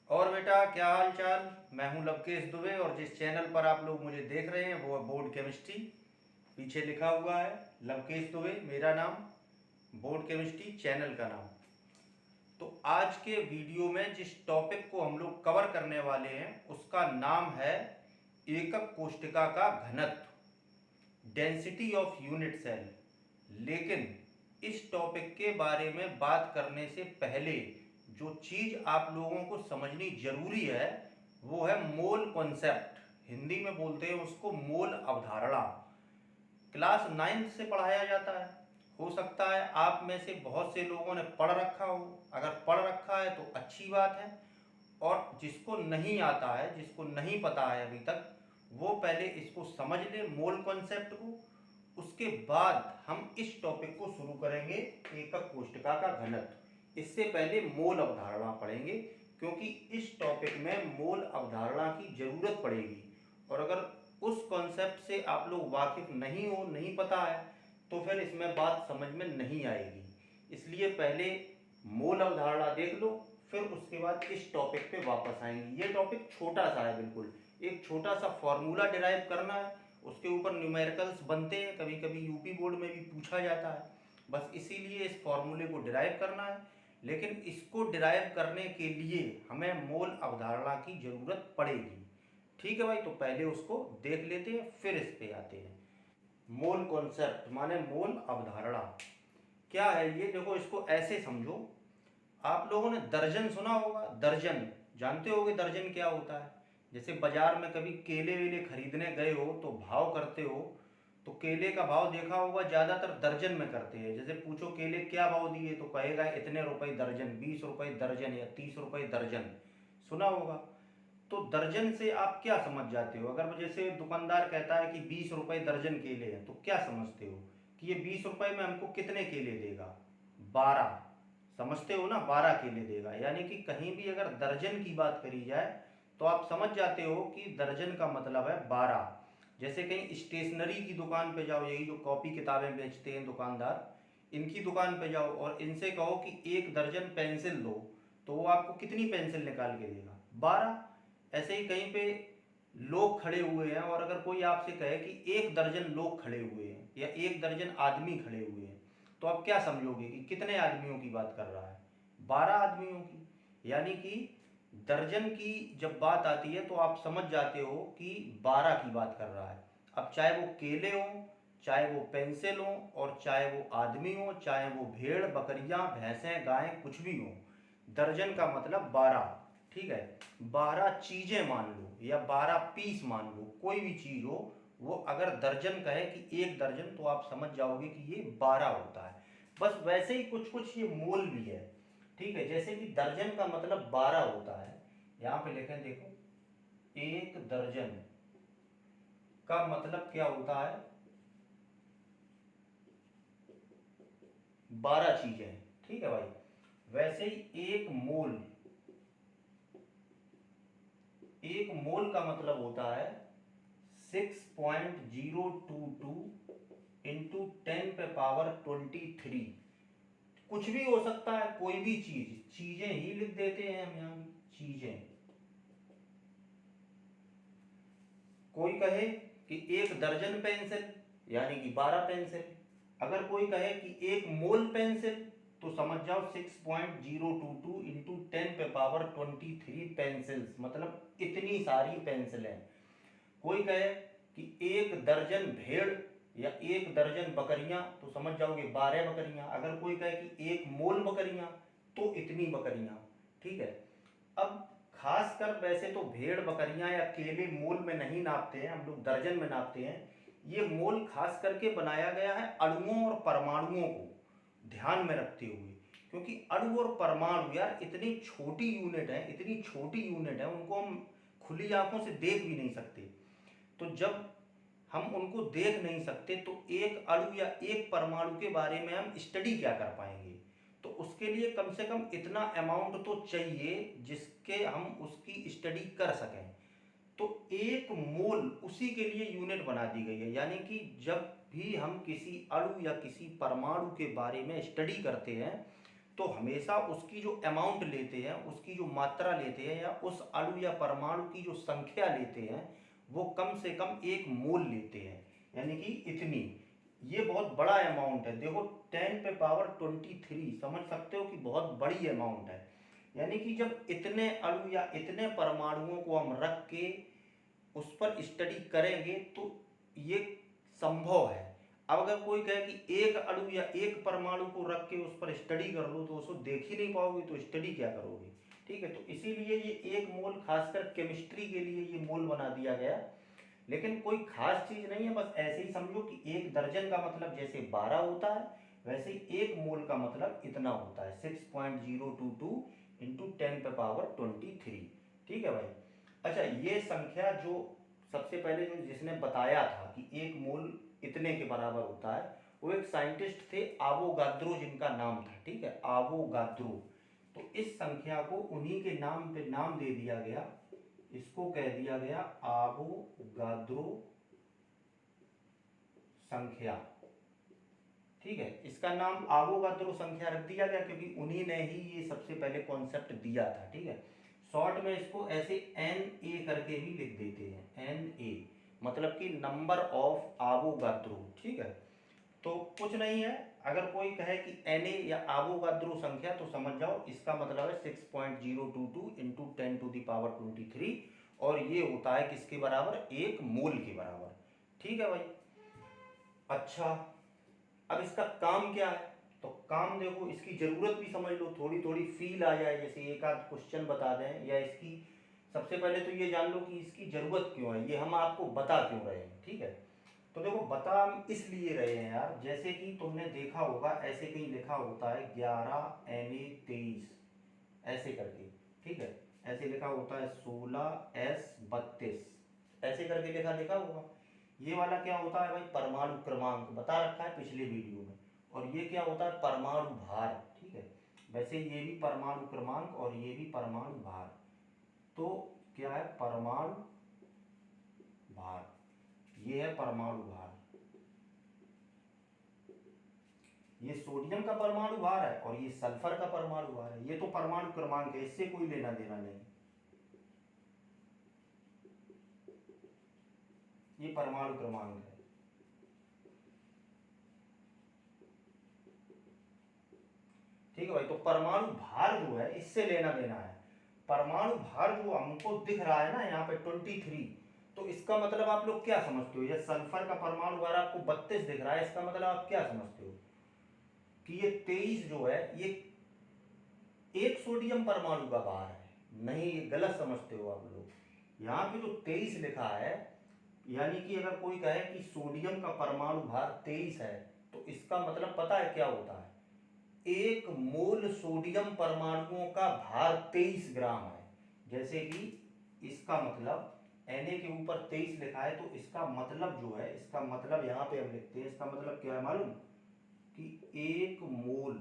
और बेटा क्या हाल चाल। मैं हूं लवकेश दुबे और जिस चैनल पर आप लोग मुझे देख रहे हैं वो है बोर्ड केमिस्ट्री। पीछे लिखा हुआ है लवकेश दुबे मेरा नाम, बोर्ड केमिस्ट्री चैनल का नाम। तो आज के वीडियो में जिस टॉपिक को हम लोग कवर करने वाले हैं उसका नाम है एकक कोशिका का घनत्व, डेंसिटी ऑफ यूनिट सेल। लेकिन इस टॉपिक के बारे में बात करने से पहले जो चीज आप लोगों को समझनी जरूरी है वो है मोल कॉन्सेप्ट। हिंदी में बोलते हैं उसको मोल अवधारणा। क्लास 9 से पढ़ाया जाता है। हो सकता है आप में से बहुत से लोगों ने पढ़ रखा हो। अगर पढ़ रखा है तो अच्छी बात है, और जिसको नहीं आता है, जिसको नहीं पता है अभी तक, वो पहले इसको समझ ले मोल कॉन्सेप्ट को। उसके बाद हम इस टॉपिक को शुरू करेंगे, एकक कोशिका का घनत्व। इससे पहले मोल अवधारणा पढ़ेंगे क्योंकि इस टॉपिक में मोल अवधारणा की जरूरत पड़ेगी। और अगर उस कॉन्सेप्ट से आप लोग वाकिफ नहीं हो, नहीं पता है, तो फिर इसमें बात समझ में नहीं आएगी। इसलिए पहले मोल अवधारणा देख लो, फिर उसके बाद इस टॉपिक पे वापस आएंगे। ये टॉपिक छोटा सा है, बिल्कुल एक छोटा सा फॉर्मूला डिराइव करना है, उसके ऊपर न्यूमेरिकल्स बनते हैं, कभी कभी यूपी बोर्ड में भी पूछा जाता है। बस इसीलिए इस फॉर्मूले को डिराइव करना है। लेकिन इसको डिराइव करने के लिए हमें मोल अवधारणा की जरूरत पड़ेगी। ठीक है भाई, तो पहले उसको देख लेते हैं फिर इस पे आते हैं। मोल कॉन्सेप्ट माने मोल अवधारणा क्या है, ये देखो इसको ऐसे समझो। आप लोगों ने दर्जन सुना होगा, दर्जन जानते होगे दर्जन क्या होता है। जैसे बाजार में कभी केले वेले खरीदने गए हो तो भाव करते हो, तो केले का भाव देखा होगा ज़्यादातर दर्जन में करते हैं। जैसे पूछो केले क्या भाव दिए तो कहेगा इतने रुपए दर्जन, 20 रुपए दर्जन या 30 रुपए दर्जन, सुना होगा। तो दर्जन से आप क्या समझ जाते हो। अगर जैसे दुकानदार कहता है कि 20 रुपए दर्जन केले हैं, तो क्या समझते हो कि ये 20 रुपए में हमको कितने केले देगा, 12। समझते हो ना, 12 केले देगा। यानी कि कहीं भी अगर दर्जन की बात करी जाए तो आप समझ जाते हो कि दर्जन का मतलब है 12। जैसे कहीं स्टेशनरी की दुकान पे जाओ, यही जो कॉपी किताबें बेचते हैं दुकानदार, इनकी दुकान पे जाओ और इनसे कहो कि 1 दर्जन पेंसिल दो, तो वो आपको कितनी पेंसिल निकाल के देगा, 12। ऐसे ही कहीं पे लोग खड़े हुए हैं और अगर कोई आपसे कहे कि 1 दर्जन लोग खड़े हुए हैं या 1 दर्जन आदमी खड़े हुए हैं, तो आप क्या समझोगे कि कितने आदमियों की बात कर रहा है, 12 आदमियों की। यानी कि दर्जन की जब बात आती है तो आप समझ जाते हो कि 12 की बात कर रहा है। अब चाहे वो केले हों, चाहे वो पेंसिल हो, और चाहे वो आदमी हो, चाहे वो भेड़ बकरियां भैंसें गायें कुछ भी हो, दर्जन का मतलब 12। ठीक है, 12 चीजें मान लो या 12 पीस मान लो, कोई भी चीज हो, वो अगर दर्जन कहे कि 1 दर्जन, तो आप समझ जाओगे कि ये 12 होता है। बस वैसे ही कुछ कुछ ये मोल भी है। ठीक है, जैसे कि दर्जन का मतलब 12 होता है। यहां पे लिखें देखो, 1 दर्जन का मतलब क्या होता है, 12 चीजें। ठीक है भाई, वैसे ही एक मोल का मतलब होता है 6.022 इंटू 10 पे पावर 23। कुछ भी हो सकता है, कोई भी चीज, चीजें ही लिख देते हैं हम यहां भी, चीजें। कोई कहे कि 1 दर्जन पेंसिल यानी कि 12 पेंसिल। अगर कोई कहे कि 1 मोल पेंसिल, तो समझ जाओ 6.022 इंटू 10 पे पावर 23 पेंसिल्स, मतलब इतनी सारी पेंसिलें। कोई कहे कि 1 दर्जन भेड़ या 1 दर्जन बकरियां, तो समझ जाओगे 12 बकरियां। अगर कोई कहे कि 1 मोल बकरियां, तो इतनी बकरियां। ठीक है, अब खासकर वैसे तो भेड़ बकरियां या केले मोल में नहीं नापते हैं, हम लोग दर्जन में नापते हैं। ये मोल खास करके बनाया गया है अणुओं और परमाणुओं को ध्यान में रखते हुए, क्योंकि अणु और परमाणु यार इतनी छोटी यूनिट है, इतनी छोटी यूनिट है, उनको हम खुली आंखों से देख भी नहीं सकते। तो जब हम उनको देख नहीं सकते तो एक अणु या एक परमाणु के बारे में हम स्टडी क्या कर पाएंगे। तो उसके लिए कम से कम इतना अमाउंट तो चाहिए जिसके हम उसकी स्टडी कर सकें। तो 1 मोल उसी के लिए यूनिट बना दी गई है। यानी कि जब भी हम किसी अणु या किसी परमाणु के बारे में स्टडी करते हैं तो हमेशा उसकी जो अमाउंट लेते हैं, उसकी जो मात्रा लेते हैं, या उस अणु या परमाणु की जो संख्या लेते हैं, वो कम से कम 1 मोल लेते हैं, यानी कि इतनी। ये बहुत बड़ा अमाउंट है, देखो 10 पे पावर 23, समझ सकते हो कि बहुत बड़ी अमाउंट है। यानी कि जब इतने अणु या इतने परमाणुओं को हम रख के उस पर स्टडी करेंगे तो ये संभव है। अब अगर कोई कहे कि एक अणु या एक परमाणु को रख के उस पर स्टडी कर लो, तो उसको देख ही नहीं पाओगे, तो स्टडी क्या करोगे। ठीक है, तो इसीलिए ये 1 मोल खासकर केमिस्ट्री के लिए ये मोल बना दिया गया। लेकिन कोई खास चीज नहीं है, बस ऐसे ही समझो कि 1 दर्जन का मतलब जैसे 12 होता है, वैसे ही 1 मोल का मतलब इतना होता है, 6.022 इंटू 10 पे पावर 23। ठीक है भाई। अच्छा, ये संख्या जो सबसे पहले जो जिसने बताया था कि 1 मोल इतने के बराबर होता है, वो एक साइंटिस्ट थे, आवोगाद्रो जिनका नाम था। ठीक है, आवोगाद्रो। तो इस संख्या को उन्हीं के नाम पे नाम दे दिया गया, इसको कह दिया गया आवोगाद्रो संख्या। ठीक है, इसका नाम आवोगाद्रो संख्या रख दिया गया क्योंकि उन्हीं ने ही ये सबसे पहले कॉन्सेप्ट दिया था। ठीक है, शॉर्ट में इसको ऐसे NA करके भी लिख देते हैं, NA मतलब कि नंबर ऑफ आवोगाद्रो। ठीक है, तो कुछ नहीं है, अगर कोई कहे कि Na या आवोगाद्रो संख्या, तो समझ जाओ इसका मतलब है 6.022 इंटू 10 टू द पावर 23, और ये होता है किसके बराबर, 1 मोल के बराबर। ठीक है भाई। अच्छा, अब इसका काम क्या है, तो काम देखो, इसकी जरूरत भी समझ लो, थोड़ी थोड़ी फील आ जाए, जैसे एक आध क्वेश्चन बता दें, या इसकी सबसे पहले तो ये जान लो कि इसकी जरूरत क्यों है, ये हम आपको बता क्यों रहे हैं। ठीक है, तो देखो बता हम इसलिए रहे हैं यार, जैसे कि तुमने देखा होगा ऐसे कहीं लिखा होता है 11Na23 ऐसे करके। ठीक है, ऐसे लिखा होता है 16S32 ऐसे करके लिखा लिखा होगा। ये वाला क्या होता है भाई, परमाणु क्रमांक बता रखा है पिछले वीडियो में। और ये क्या होता है, परमाणु भार। ठीक है, वैसे ये भी परमाणु क्रमांक और ये भी परमाणु भार। तो क्या है, परमाणु भार, ये है परमाणु भार, ये सोडियम का परमाणु भार है और ये सल्फर का परमाणु भार है। ये तो परमाणु क्रमांक है, इससे कोई लेना देना नहीं, ये परमाणु क्रमांक है। ठीक है भाई, तो परमाणु भार जो है इससे लेना देना है। परमाणु भार जो हमको दिख रहा है ना यहाँ पे 23, तो इसका मतलब आप लोग क्या समझते हो, ये सल्फर का परमाणु भार आपको 32 दिख रहा है, इसका मतलब आप क्या समझते हो कि ये 23 जो है ये एक सोडियम परमाणु का भार है। नहीं, ये गलत समझते हो आप लोग। यहाँ पे जो 23 लिखा है, यानी कि अगर कोई कहे कि सोडियम का परमाणु भार 23 है, तो इसका मतलब पता है क्या होता है, 1 मोल सोडियम परमाणुओं का भार 23 ग्राम है। जैसे कि इसका मतलब Na के ऊपर 23 लिखा है, तो इसका मतलब जो है, इसका मतलब यहाँ पे हम लिखते हैं, इसका मतलब क्या है मालूम, कि 1 मोल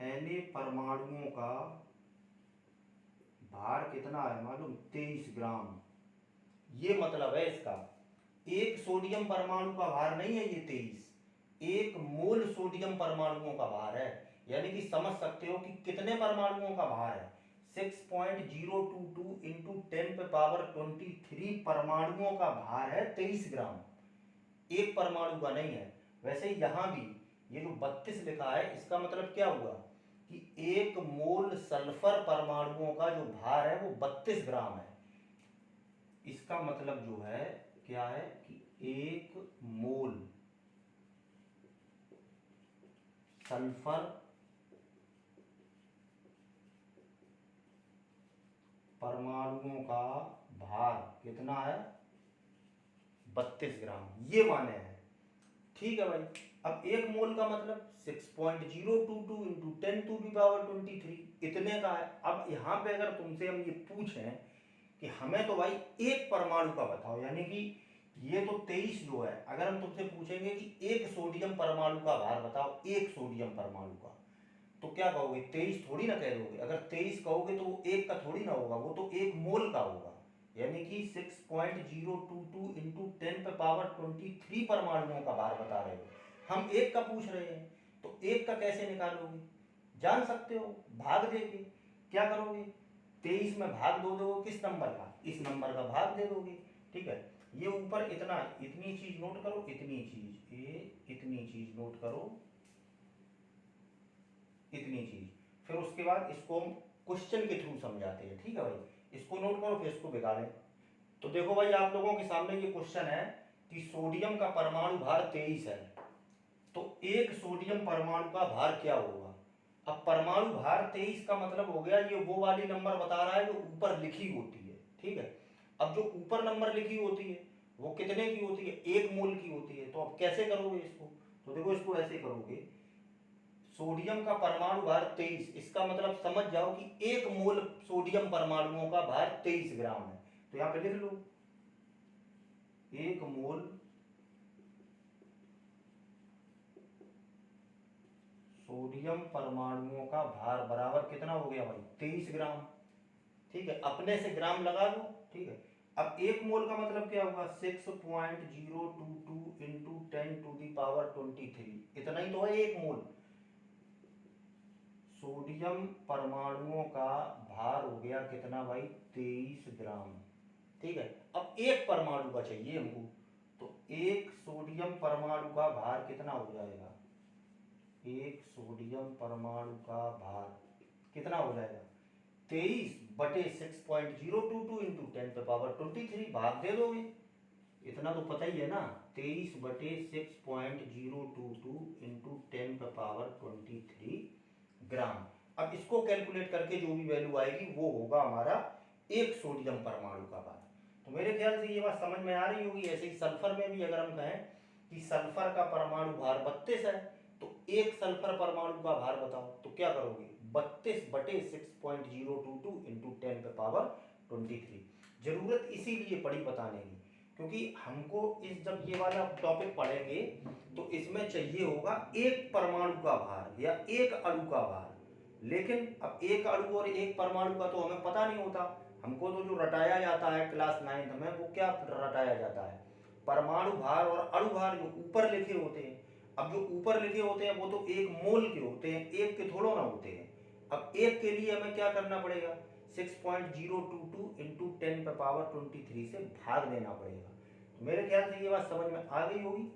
Na परमाणुओं का भार कितना है मालूम, 23 ग्राम। ये मतलब है इसका, एक सोडियम परमाणु का भार नहीं है ये 23, 1 मोल सोडियम परमाणुओं का भार है। यानी कि समझ सकते हो कि कितने परमाणुओं का भार है, 6.022 इंटू 10 पे पावर 23 परमाणुओं का भार है 23 ग्राम, एक परमाणु का नहीं है। वैसे यहां भी ये जो 32 लिखा है, इसका मतलब क्या हुआ कि 1 मोल सल्फर परमाणुओं का जो भार है वो 32 ग्राम है। इसका मतलब जो है क्या है कि 1 मोल सल्फर परमाणुओं का भार कितना है, 32 ग्राम, ये माने हैं। ठीक है भाई। अब 1 मोल का मतलब 6.022 इंटू 10 टू दी पावर 23 इतने का है। अब यहाँ पे अगर तुमसे हम ये पूछें कि हमें तो भाई एक परमाणु का बताओ, यानी कि ये तो 23 जो है, अगर हम तुमसे पूछेंगे कि एक सोडियम परमाणु का भार बताओ, एक सोडियम परमाणु का, तो क्या कहोगे, 23 थोड़ी ना कह दोगे। अगर 23 कहोगे तो वो एक का थोड़ी ना होगा, वो तो 1 मोल का होगा। यानी कि 6.022 इंटू 10 पे पावर 23 परमाणुओं का भार बता रहे हो। हम एक का पूछ रहे हैं, तो एक का कैसे निकालोगे? जान सकते हो, भाग देके। क्या करोगे? 23 में भाग दो दोगे किस नंबर का? इस नंबर का भाग दे दोगे। ठीक है, ये ऊपर इतना, इतनी चीज नोट करो, इतनी चीज, ये इतनी चीज नोट करो, इतनी चीज। फिर उसके बाद इसको हम क्वेश्चन के थ्रू समझाते हैं। ठीक है भाई, इसको नोट करो, फिर इसको बिगाड़ें। तो देखो भाई, आप लोगों के सामने ये क्वेश्चन है कि सोडियम का परमाणु भार 23 है, तो एक सोडियम परमाणु का भार क्या होगा? अब परमाणु भार 23 का मतलब हो गया, ये वो वाली नंबर बता रहा है जो ऊपर लिखी होती है। ठीक है, अब जो ऊपर नंबर लिखी होती है वो कितने की होती है? 1 मोल की होती है। तो अब कैसे करोगे इसको? तो देखो, इसको ऐसे करोगे, सोडियम का परमाणु भार 23, इसका मतलब समझ जाओ कि 1 मोल सोडियम परमाणुओं का भार 23 ग्राम है। तो यहां पे लिख लो 1 मोल सोडियम परमाणुओं का भार बराबर कितना हो गया भाई? 23 ग्राम। ठीक है, अपने से ग्राम लगा दो। ठीक है, अब 1 मोल का मतलब क्या होगा? 6.022 इंटू 10⁻23, इतना ही तो है 1 मोल। सोडियम परमाणुओं का भार हो गया कितना भाई? 23 ग्राम। ठीक है, अब एक परमाणु का चाहिए हमको, तो एक सोडियम परमाणु का भार कितना हो जाएगा? एक सोडियम परमाणु का भार कितना हो जाएगा? 23/6.022 इंटू 10⁻23, भाग दे दोगे, इतना तो पता ही है ना, 23/6.022 इंटू 10⁻23 ग्राम। अब इसको कैलकुलेट करके जो भी वैल्यू आएगी वो होगा हमारा एक सोडियम परमाणु का भार। तो मेरे ख्याल से ये बात समझ में आ रही होगी। ऐसे ही सल्फर में भी अगर हम कहें कि सल्फर का परमाणु भार 32 है, तो एक सल्फर परमाणु का भार बताओ, तो क्या करोगे? 32/6.022 इंटू 10⁻23। जरूरत इसीलिए पड़ी बताने की, क्योंकि हमको इस जब ये वाला टॉपिक पढ़ेंगे तो इसमें चाहिए होगा एक परमाणु का भार या एक अणु का भार। लेकिन अब एक अणु और एक परमाणु का तो हमें पता नहीं होता। हमको तो जो रटाया जाता है क्लास 9th में, वो क्या रटाया जाता है? परमाणु भार और अणु भार जो ऊपर लिखे होते हैं। अब जो ऊपर लिखे होते हैं वो तो 1 मोल के होते हैं, एक के थोड़ो ना होते हैं। अब एक के लिए हमें क्या करना पड़ेगा? 6.022 इंटू 10⁻23 से भाग देना पड़ेगा। तो मेरे ख्याल से ये बात समझ में आ गई होगी।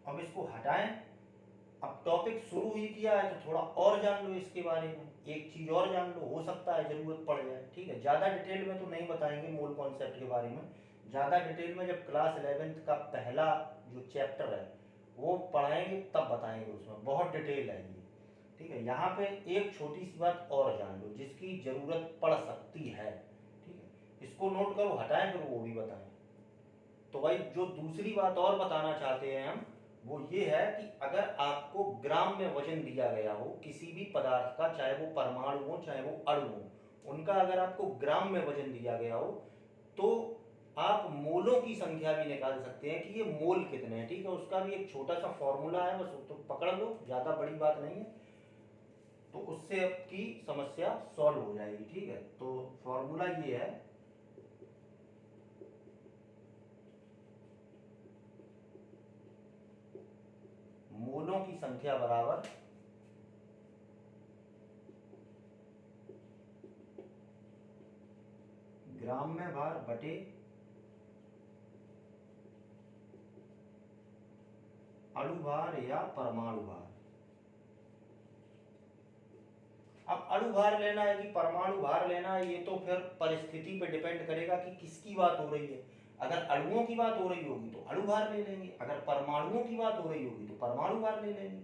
अब इसको हटाएं। अब टॉपिक शुरू ही किया है तो थोड़ा और जान लो इसके बारे में, एक चीज और जान लो, हो सकता है जरूरत पड़ जाए। ठीक है, ज्यादा डिटेल में तो नहीं बताएंगे मोल कॉन्सेप्ट के बारे में। ज्यादा डिटेल में जब क्लास 11th का पहला जो चैप्टर है वो पढ़ाएंगे तब बताएंगे, उसमें बहुत डिटेल है ये। ठीक है, यहाँ पे एक छोटी सी बात और जान लो जिसकी जरूरत पड़ सकती है। ठीक है, इसको नोट करो, हटाएं फिर वो भी बताएं। तो भाई जो दूसरी बात और बताना चाहते हैं हम, वो ये है कि अगर आपको ग्राम में वजन दिया गया हो किसी भी पदार्थ का, चाहे वो परमाणु हो चाहे वो अणु हो, उनका अगर आपको ग्राम में वजन दिया गया हो, तो आप मोलों की संख्या भी निकाल सकते हैं कि ये मोल कितने हैं। ठीक है, उसका भी एक छोटा सा फॉर्मूला है, बस तो पकड़ लो, ज्यादा बड़ी बात नहीं है, तो उससे आपकी समस्या सॉल्व हो जाएगी। ठीक है, तो फॉर्मूला ये है, मोलों की संख्या बराबर ग्राम में भार बटे अणु भार या परमाणु भार। अब अणु भार लेना है कि परमाणु भार लेना है, ये तो फिर परिस्थिति पे डिपेंड करेगा कि किसकी बात हो रही है। अगर अणुओं की बात हो रही होगी तो अणु भार ले लेंगे, अगर परमाणुओं की बात हो रही होगी तो परमाणु भार ले लेंगे,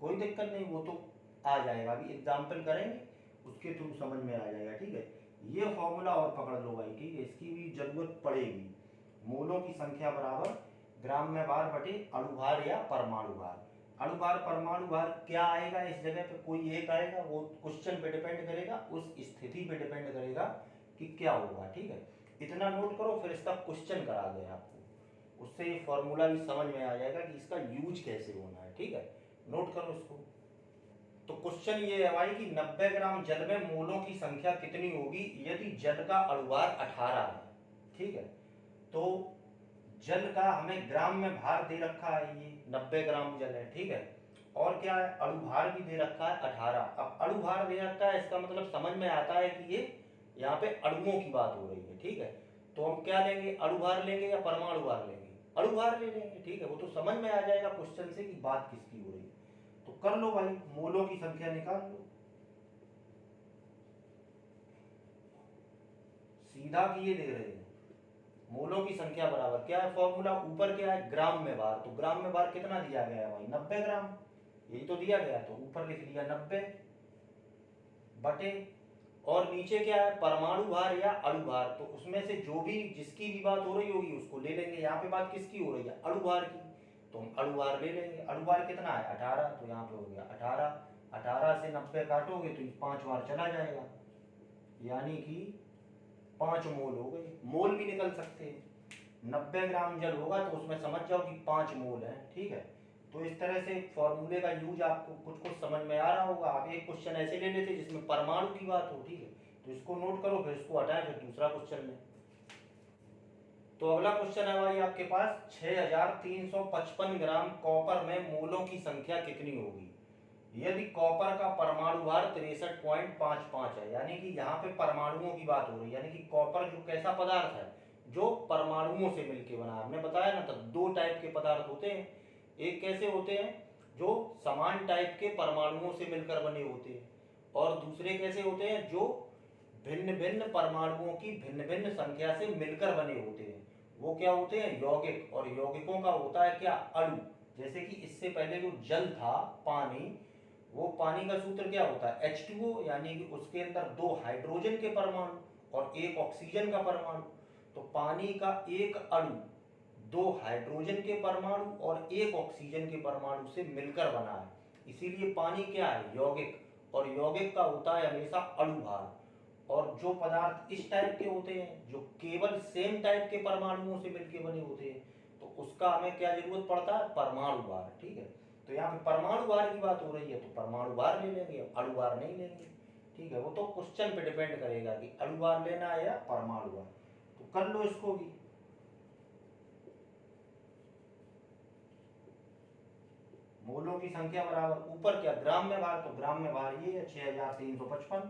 कोई दिक्कत नहीं, वो तो आ जाएगा। अभी एग्जाम्पल करेंगे उसके थ्रू समझ में आ जाएगा। ठीक है, ये फॉर्मूला और पकड़ लो भाई। ठीक है, इसकी भी जरूरत पड़ेगी। मोलों की संख्या बराबर ग्राम में भार बटे अणु भार या परमाणु भार। अणु भार परमाणु भार क्या आएगा इस जगह पे? कोई एक आएगा, वो क्वेश्चन पे डिपेंड करेगा, उस स्थिति पे डिपेंड करेगा कि क्या होगा। ठीक है, इतना नोट करो, फिर इसका क्वेश्चन करा दे आपको, उससे ये फॉर्मूला भी समझ में आ जाएगा कि इसका यूज कैसे होना है। ठीक है, नोट करो इसको। तो क्वेश्चन ये है भाई कि 90 ग्राम जल में मोलों की संख्या कितनी होगी यदि जल का अणुभार 18 है। ठीक है, तो जल का हमें ग्राम में भार दे रखा है, ये 90 ग्राम जल है, ठीक है। और क्या है, अणुभार भी दे रखा है 18। अब अणुभार दे रखा है, इसका मतलब समझ में आता है कि ये यहाँ पे अणुओं की बात हो रही है, ठीक है। तो हम क्या लेंगे, अणुभार लेंगे या परमाणु भार लेंगे, अणुभार ले लेंगे, ठीक है। वो तो समझ में आ जाएगा क्वेश्चन से कि बात किसकी हो रही है। तो कर लो भाई, मोलों की संख्या निकाल लो, सीधा किए दे रहे हैं। मोलों की संख्या बराबर क्या है, फॉर्मूला ऊपर क्या है, ग्राम में भार। तो ग्राम में भार कितना दिया गया है भाई, 90 ग्राम, यही तो दिया गया, तो ऊपर लिख दिया 90 बटे, और नीचे क्या है, परमाणु भार या अणु भार। तो उसमें से जो भी जिसकी भी बात हो रही होगी उसको ले लेंगे। यहाँ पे बात किसकी हो रही है, अणु भार की, तो हम अणु भार ले लेंगे। अणु भार कितना है 18, तो यहाँ पे हो गया 18। 18 से 90 काटोगे तो 5 बार चला जाएगा, यानी कि 5 मोल हो गए। मोल भी निकल सकते हैं, 90 ग्राम जल होगा तो उसमें समझ जाओ कि 5 मोल है, ठीक है। तो इस तरह से फॉर्मूले का यूज आपको कुछ कुछ समझ में आ रहा होगा। आप एक क्वेश्चन ऐसे ले लेते जिसमें परमाणु की बात हो, ठीक है, तो इसको नोट करो, फिर इसको हटाएं, फिर दूसरा क्वेश्चन लें। तो अगला क्वेश्चन है भाई आपके पास, 6355 ग्राम कॉपर में मोलों की संख्या कितनी होगी यदि कॉपर का परमाणु भार 63.55 है। यानी कि यहाँ पे परमाणुओं की बात हो रही है, यानी कि कॉपर जो कैसा पदार्थ है, जो परमाणुओं से मिलकर बना है। हमने बताया ना, तब 2 टाइप के पदार्थ होते हैं, एक कैसे होते हैं जो समान टाइप के परमाणुओं से मिलकर बने होते हैं, और दूसरे कैसे होते हैं जो भिन्न भिन्न परमाणुओं की भिन्न भिन्न संख्या से मिलकर बने होते हैं। वो क्या होते हैं, यौगिक। और यौगिकों का होता है क्या, अणु। जैसे कि इससे पहले जो जल था, पानी, वो पानी का सूत्र क्या होता है, H2O, यानी कि उसके अंदर 2 हाइड्रोजन के परमाणु और 1 ऑक्सीजन का परमाणु। तो पानी का एक अणु 2 हाइड्रोजन के परमाणु और 1 ऑक्सीजन के परमाणु से मिलकर बना है, इसीलिए पानी क्या है, यौगिक। और यौगिक का होता है हमेशा अणुभार। और जो पदार्थ इस टाइप के होते हैं, जो केवल सेम टाइप के परमाणुओं से मिलकर बने होते हैं, तो उसका हमें क्या जरूरत पड़ता है, परमाणु भार, ठीक है। तो यहाँ पे परमाणु भार की बात हो रही है, तो परमाणु भार ले लेंगे, अणु भार नहीं लेंगे, ठीक है। वो तो क्वेश्चन पे डिपेंड करेगा कि अणु भार लेना है या परमाणु भार। तो कर लो इसको भी। मोलों की संख्या बराबर ऊपर क्या, ग्राम में भार, तो ग्राम में भार ये है 6355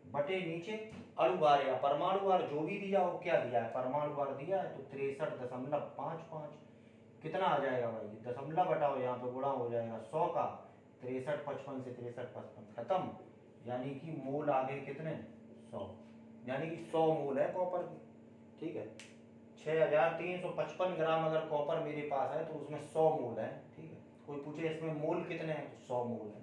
बटे नीचे अणु भार या परमाणु भार, जो भी दिया हो। क्या दिया है, परमाणु भार दिया है, तो 63.55 कितना आ जाएगा भाई, दशमलव हटाओ, यहाँ पे गुणा हो जाएगा 100 का। 6355 से 6355 खत्म, यानी कि मोल आ गए कितने, 100, यानी कि 100 मोल है कॉपर की, ठीक है। 6355 ग्राम अगर कॉपर मेरे पास है तो उसमें 100 मोल है, ठीक है। कोई पूछे इसमें मोल कितने हैं, तो 100 मोल है।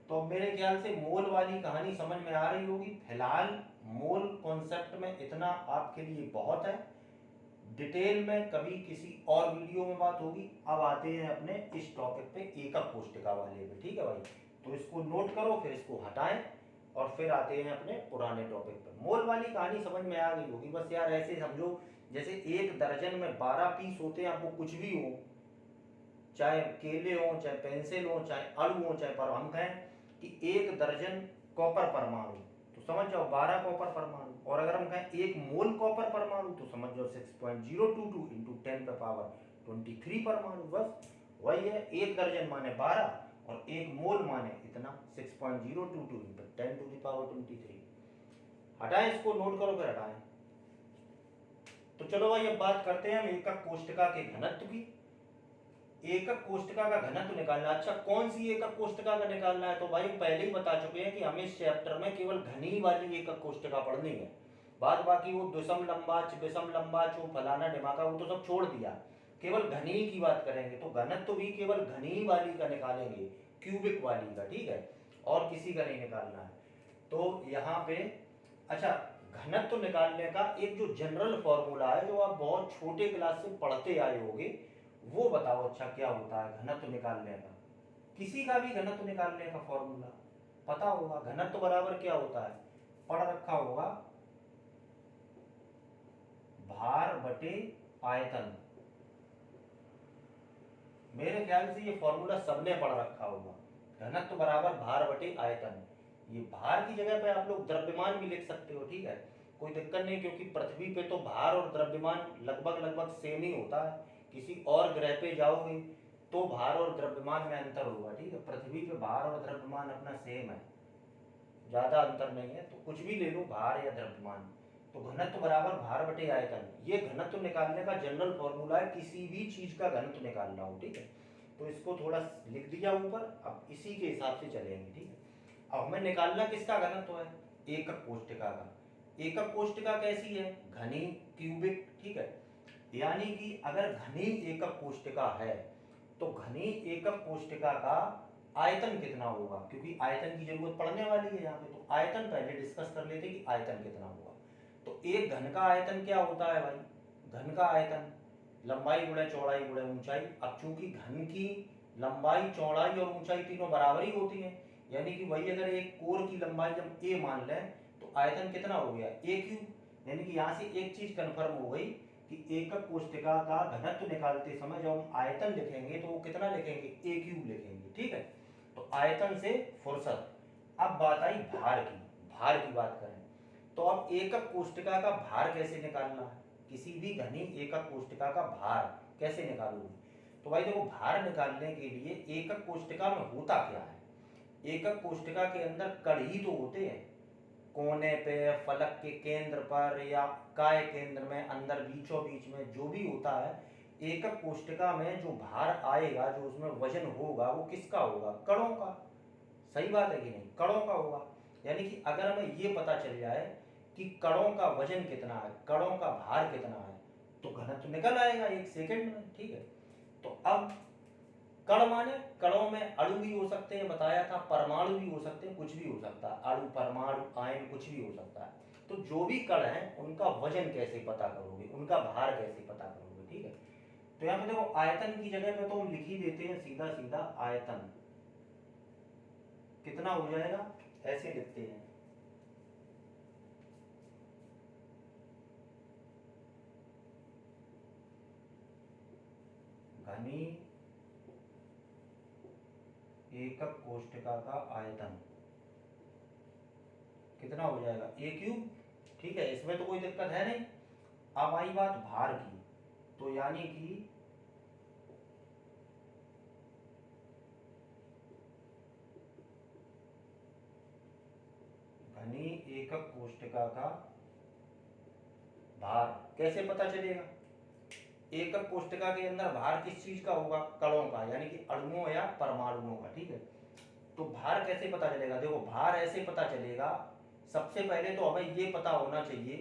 तो मेरे ख्याल से मोल वाली कहानी समझ में आ रही होगी। फिलहाल मोल कॉन्सेप्ट में इतना आपके लिए बहुत है, डिटेल में कभी किसी और वीडियो में बात होगी। अब आते हैं अपने इस टॉपिक पे, एकक कोष्टिका वाले पे, ठीक है भाई। तो इसको नोट करो, फिर इसको हटाएं, और फिर आते हैं अपने पुराने टॉपिक पे। मोल वाली कहानी समझ में आ गई होगी। बस यार ऐसे समझो, जैसे 1 दर्जन में 12 पीस होते हैं, आपको कुछ भी हो, चाहे केले हो, चाहे पेंसिल हो, चाहे अणु हो, चाहे पर हम कहें कि 1 दर्जन कॉपर परमाणु, तो समझ जाओ 12 कॉपर परमाणु। और अगर हम कहें 1 मोल कॉपर परमाणु, तो समझ जाओ 6.022 इंटू 10⁻23 परमाणु। बस वही है, 1 दर्जन माने 12 और 1 मोल माने इतना 6.022 इंटू 10⁻23। हटाएं इसको, नोट करो, फिर हटाएं। तो चलो भाई अब बात करते हैं हम एकक कोष्टिका के घनत्व की। एकक कोष्टिका का घनत्व निकालना। अच्छा, कौन सी एकक कोष्टिका का निकालना है, तो भाई पहले ही बता चुके हैं कि हमें इस चैप्टर में केवल घनी वाली एकक कोष्टिका पढ़नी है। बाद बाकी वो दुसम लंबाच, विषम लंबाच, वो फलाना ढिमाका, वो तो सब छोड़ दिया, केवल घनी की बात करेंगे। तो घनत्व भी केवल घनी वाली का निकालेंगे, क्यूबिक वाली का, ठीक है, और किसी का नहीं निकालना है। तो यहाँ पे अच्छा, घनत्व निकालने का एक जो जनरल फॉर्मूला है, जो आप बहुत छोटे क्लास से पढ़ते आए होगे, वो बताओ। अच्छा, क्या होता है घनत्व निकालने का, किसी का भी घनत्व निकालने का फॉर्मूला पता होगा। घनत्व बराबर क्या होता है, पढ़ रखा होगा, भार बटे आयतन। मेरे ख्याल से ये फॉर्मूला सबने पढ़ रखा होगा। घनत्व बराबर भार बटे आयतन। ये भार की जगह पे आप लोग द्रव्यमान भी लिख सकते हो, ठीक है। कोई दिक्कत नहीं, क्योंकि पृथ्वी पे तो भार और द्रव्यमान लगभग लगभग सेम ही होता है। किसी और ग्रह पे जाओगे तो भार और द्रव्यमान में अंतर होगा, ठीक है। पृथ्वी पे भार और द्रव्यमान अपना सेम है, ज़्यादा अंतर नहीं है। तो कुछ भी ले लो, भार या द्रव्यमान, तो घनत्व बराबर भार बटे आयतन। ये घनत्व निकालने का जनरल फॉर्मूला है, किसी भी चीज़ का घनत्व निकालना हो, ठीक है। तो इसको थोड़ा लिख दिया ऊपर, अब इसी के हिसाब से चलेंगे, ठीक है। अब हमें निकालना किसका घनत्व है? एकक कोष्टिका का। एकक कोष्टिका कैसी है? घनी क्यूबिक, ठीक है। यानी कि अगर घनी एकक कोष्टिका है तो घनी एकक कोष्टिका का आयतन कितना होगा, क्योंकि आयतन की जरूरत पड़ने वाली है यहाँ पे। तो आयतन पहले डिस्कस कर लेते कि आयतन कितना होगा। तो एक घन का आयतन क्या होता है भाई? घन का आयतन लंबाई गुणे चौड़ाई गुणे ऊंचाई। अब चूंकि घन की लंबाई चौड़ाई और ऊंचाई तीनों बराबर ही होती है, यानी कि वही अगर एक कोर की लंबाई जब a मान लें तो आयतन कितना हो गया? a cube. यानी कि यहाँ से एक चीज कंफर्म हो गई कि एकक कोष्टिका का घनत्व निकालते समय जब हम आयतन लिखेंगे तो वो कितना लिखेंगे? a क्यूब लिखेंगे, ठीक है। तो आयतन से फुर्सत। अब बात आई भार की। भार की बात करें तो अब एकक कोष्टिका का भार कैसे निकालना है? किसी भी घनी एकक कोष्टिका का भार कैसे निकालोगे? तो भाई देखो, भार निकालने के लिए एकक कोष्टिका में होता क्या है? एकक कोष्टिका के अंदर कण ही तो होते हैं, कोने पे, फलक के केंद्र पर या काय केंद्र में, अंदर बीचों बीच में जो भी होता है, एकक कोष्टिका में जो भार आएगा, जो उसमें वजन होगा, वो किसका होगा? कणों का। सही बात है कि नहीं? कणों का होगा। यानी कि अगर हमें ये पता चल जाए कि कणों का वजन कितना है, कणों का भार कितना है, तो घनत्व निकल आएगा एक सेकंड में, ठीक है। तो अब कण माने कणों में अणु भी हो सकते हैं, बताया था, परमाणु भी हो सकते हैं, कुछ भी हो सकता है, अणु, परमाणु, आयन, कुछ भी हो सकता है। तो जो भी कण है उनका वजन कैसे पता करोगे, उनका भार कैसे पता करोगे, ठीक है। तो यहाँ पे देखो, आयतन की जगह पे तो हम लिख ही देते हैं सीधा सीधा, आयतन कितना हो जाएगा, ऐसे लिखते हैं। घनी एकक कोष्टिका का आयतन कितना हो जाएगा? a क्यूब, ठीक है। इसमें तो कोई दिक्कत है नहीं। अब आई बात भार की, तो यानी कि घनी एकक कोष्टिका का भार कैसे पता चलेगा? एकक कोष्टिका के अंदर भार किस चीज का होगा? कणों का, यानी कि अणुओं या परमाणुओं का, ठीक है। तो भार कैसे पता चलेगा? देखो, भार ऐसे पता चलेगा, सबसे पहले तो हमें ये पता होना चाहिए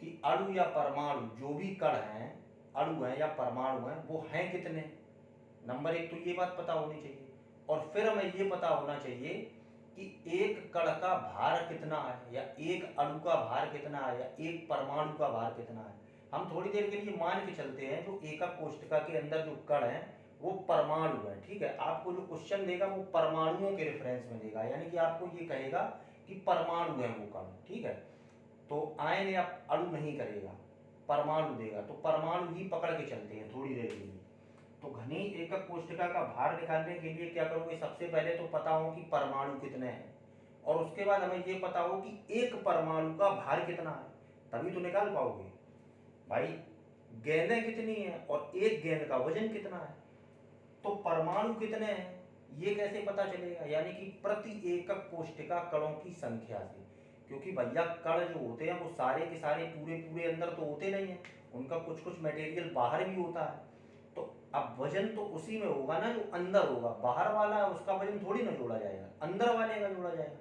कि अणु या परमाणु, जो भी कण हैं, अणु हैं या परमाणु हैं, वो हैं कितने। नंबर एक तो ये बात पता होनी चाहिए। और फिर हमें ये पता होना चाहिए कि एक कण का भार कितना है, या एक अणु का भार कितना है, या एक परमाणु का भार कितना है। हम थोड़ी देर के लिए मान के चलते हैं जो एकक कोष्टिका के अंदर जो कण है वो परमाणु है, ठीक है। आपको जो क्वेश्चन देगा वो परमाणुओं के रेफरेंस में देगा, यानी कि आपको ये कहेगा कि परमाणु है वो कण, ठीक है। तो आयन या अणु नहीं करेगा, परमाणु देगा। तो परमाणु ही पकड़ के चलते हैं थोड़ी देर के लिए। तो घनी एकक कोष्टिका का भार निकालने के लिए क्या करोगे? सबसे पहले तो पता हो कि परमाणु कितने हैं, और उसके बाद हमें ये पता हो कि एक परमाणु का भार कितना है, तभी तो निकाल पाओगे। भाई, गेंदें कितनी हैं और एक गेंद का वजन कितना है, तो परमाणु कितने हैं ये कैसे पता चलेगा? यानी कि प्रति एकक कोष्टिका कणों की संख्या से। क्योंकि भैया कण जो होते हैं वो सारे के सारे पूरे पूरे अंदर तो होते नहीं है, उनका कुछ कुछ मटेरियल बाहर भी होता है। तो अब वजन तो उसी में होगा ना जो अंदर होगा, बाहर वाला है उसका वजन थोड़ी ना जोड़ा जाएगा, अंदर वाले का जोड़ा जाएगा।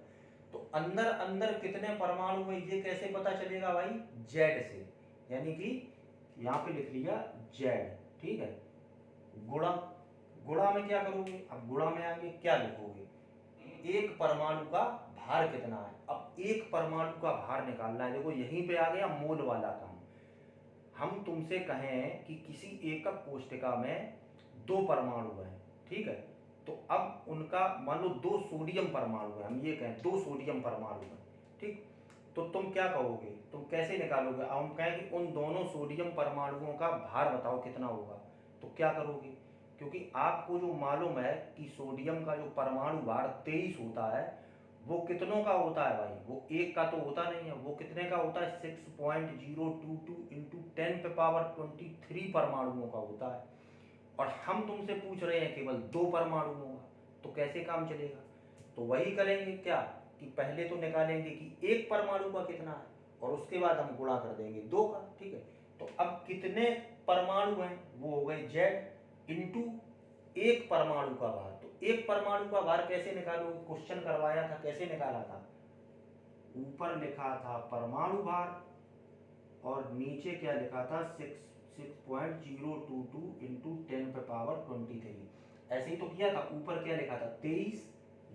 तो अंदर अंदर कितने परमाणु है ये कैसे पता चलेगा भाई? जेड से। यानी कि यहाँ पे लिख लिया जेड, ठीक है। गुणा, गुणा में क्या करोगे? अब गुणा में आगे क्या लिखोगे? एक परमाणु का भार कितना है। अब एक परमाणु का भार निकालना है। देखो, यहीं पे आ गया मोल वाला काम। हम तुमसे कहें कि किसी एकक कोष्टिका में दो परमाणु हैं, ठीक है। तो अब उनका मान लो दो सोडियम परमाणु है, हम ये कहें दो सोडियम परमाणु है, ठीक। तो तुम क्या कहोगे? तुम कैसे निकालोगे? अब हम कहें कि उन दोनों सोडियम परमाणुओं का भार बताओ कितना होगा, तो क्या करोगे? क्योंकि आपको जो मालूम है कि सोडियम का जो परमाणु भार 23 होता है, वो कितनों का होता है भाई, वो एक का तो होता नहीं है, वो कितने का होता है 6.022 इंटू 10⁻23 परमाणुओं का होता है। और हम तुमसे पूछ रहे हैं केवल 2 परमाणुओं का, तो कैसे काम चलेगा। तो वही करेंगे क्या कि पहले तो निकालेंगे कि एक परमाणु का कितना है और उसके बाद हम गुणा कर देंगे 2 का, ठीक है। तो अब कितने परमाणु हैं, वो हो गए Z इंटू एक परमाणु का भार। तो एक परमाणु का भार कैसे निकालो, क्वेश्चन करवाया था, कैसे निकाला था, ऊपर लिखा था परमाणु भार और नीचे क्या लिखा था 6.022 इंटू 10⁻23। ऐसे ही तो किया था, ऊपर क्या लिखा था 23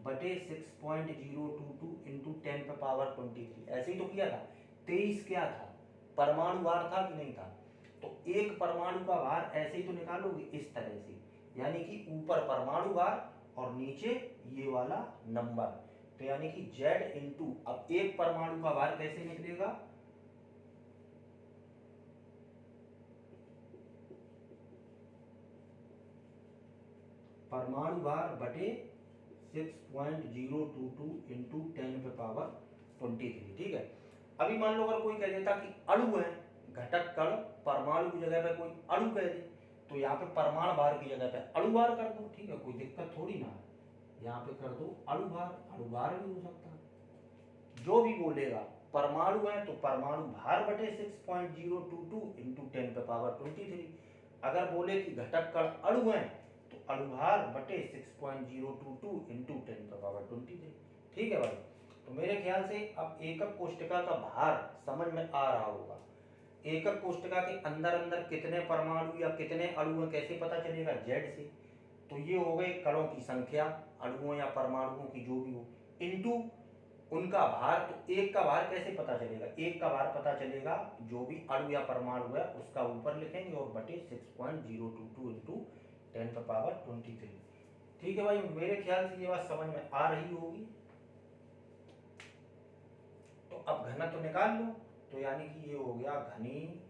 बटे 6.022 इंटू 10⁻23, ऐसे ही तो किया था। 23 क्या था, परमाणु भार था कि नहीं था। तो एक परमाणु का भार ऐसे ही तो निकालोगे इस तरह से, यानी कि ऊपर परमाणु भार और नीचे ये वाला नंबर। तो यानी कि Z इंटू, अब एक परमाणु का भार कैसे निकलेगा, परमाणु भार बटे 6.022 इंटू 10⁻23, ठीक है। अभी मान लो अगर कोई कह देता कि अणु है, घटक कण, परमाणु की जगह पे कोई अणु कह दे, तो यहाँ पे परमाणु भार की जगह पे अणु भार कर दो, ठीक है, कोई दिक्कत थोड़ी ना है। यहाँ पे कर दो अणु भार भी हो सकता है। जो भी बोलेगा परमाणु है तो परमाणु भार बटे 6.022 इंटू 10⁻23। अगर बोले कि घटक कण अणु है तो अणुभार बटे 6.022 इंटू 10⁻23, ठीक है भाई। तो मेरे ख्याल से अब एकक कोष्ठका का भार समझ में आ रहा होगा। एकक कोष्ठका के अंदर अंदर कितने परमाणु या कितने अणु हैं कैसे पता चलेगा, Z से। तो ये हो गए कणों की संख्या, अणुओं या परमाणुओं की जो भी हो, इनटू उनका भार। तो एक का भार कैसे पता चलेगा, एक का भार पता चलेगा जो भी अणु या परमाणु है उसका ऊपर लिखेंगे और बटे 6.022 इंटू 10⁻23, ठीक है भाई। मेरे ख्याल से ये बात समझ में आ रही होगी। तो अब घनत्व तो निकाल लो। तो यानी कि ये हो गया घनी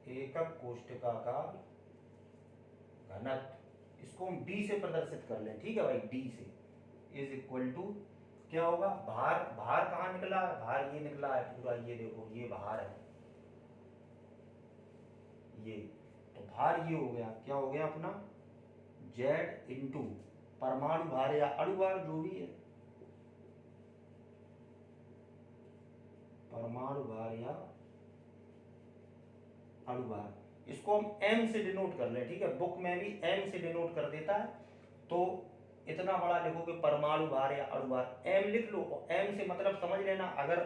एकक कोष्ठका का घनत्व, इसको हम D से प्रदर्शित कर लें, ठीक है भाई, D से इज इक्वल टू क्या होगा, भार, भार कहाँ निकला है, भार ये निकला है पूरा, ये देखो ये भार है ये। तो भार ये हो गया, क्या हो गया अपना Z इंटू परमाणु भार या अणु भार जो भी है, परमाणु भार या अणु भार, इसको हम M से डिनोट कर लें, ठीक है। बुक में भी M से डिनोट कर देता है। तो इतना बड़ा लिखोगे परमाणु भार या अणु भार, M लिख लो। और M से मतलब समझ लेना, अगर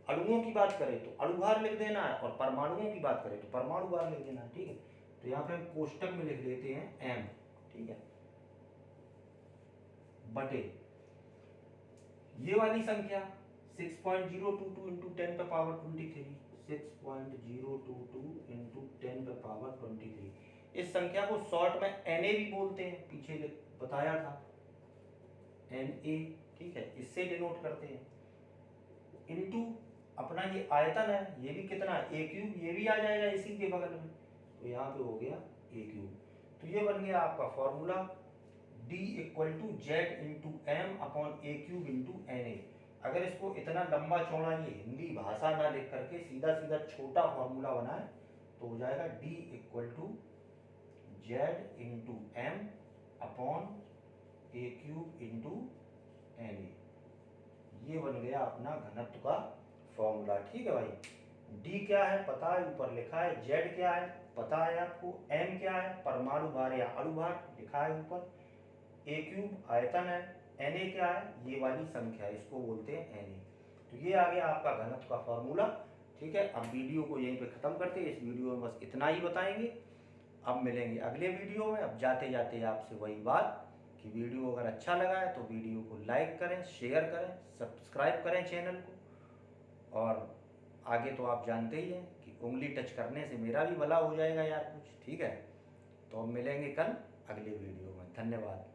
अणुओं की बात करें तो अणु भार लिख देना है और परमाणुओं की बात करें तो परमाणु भार लिख देना है, ठीक है। तो यहाँ पे हम कोष्टक में लिख देते हैं M, ठीक है, बटे ये वाली संख्या 6.022 इंटू 10⁻23, 6.022 इंटू 10⁻23। इस संख्या को शॉर्ट में Na भी बोलते हैं, पीछे बताया था Na, ठीक है, इससे डिनोट करते हैं। इंटू अपना ये आयतन है, ये भी कितना है A क्यूब, ये भी आ जाएगा इसी के बगल में, तो यहाँ पे हो गया A क्यूब। तो ये बन गया आपका formula D equal to Z into M upon A cube into Na। अगर इसको इतना लंबा चौड़ा ये हिंदी भाषा ना लिख करके सीधा सीधा छोटा फॉर्मूला बनाए तो हो जाएगा D equal to Z into M upon A cube into Na। ये बन गया अपना घनत्व का फॉर्मूला, ठीक है भाई। D क्या है पता है, ऊपर लिखा है। Z क्या है पता है आपको। M क्या है, परमाणु भार या अणु भार, लिखा है ऊपर। A क्यूब आयतन है। Na क्या है, ये वाली संख्या, इसको बोलते हैं Na। तो ये आ गया आपका घनत्व का फॉर्मूला, ठीक है। अब वीडियो को यहीं पे ख़त्म करते हैं। इस वीडियो में बस इतना ही बताएंगे। अब मिलेंगे अगले वीडियो में। अब जाते जाते आपसे वही बात कि वीडियो अगर अच्छा लगा है तो वीडियो को लाइक करें, शेयर करें, सब्सक्राइब करें चैनल को। और आगे तो आप जानते ही हैं कि उंगली टच करने से मेरा भी भला हो जाएगा यार कुछ, ठीक है। तो अब मिलेंगे कल अगले वीडियो में। धन्यवाद।